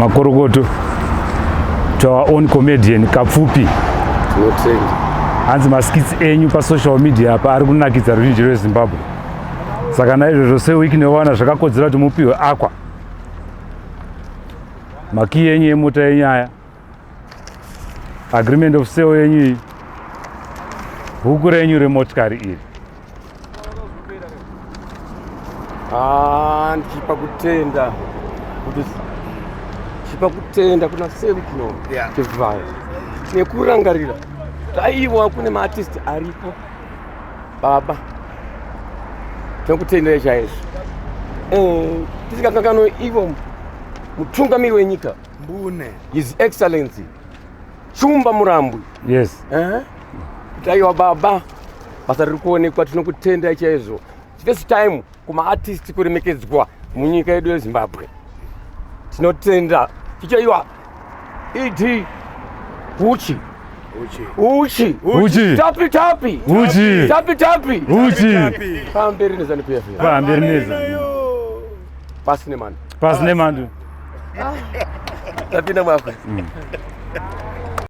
Makorokoto to our own comedian Kapfupi. Hanzi maskits enyu pa social media apa ari kunakidza ruzhinji rweZimbabwe. Saka naizvozvo sewiki newana zvakakodzera kuti mupiwe akwa. Maki yenyu yemota yenyaya. Agreement of sale yenyu iyi. Bhuku renyu remotikari iri. Ndichipa kutenda kuna Sevicno Kevai nekurangarira taiwa kune maartist aripo baba tinokutendera chaizvo tisikakangano ivo mutungamiri wenyika Mbune His Excellency Chumba Murambwi. Yes. Taiwa baba basa riri kuonekwa tinokutendera chaizvo. First time kuma artist kuremekedzwa munyika yedu yeZimbabwe. Tinotenda tichaiwa iti uchi tapi pamberi nezanu-PF pamberi nezanu pasi nemandu tapinda mwakwe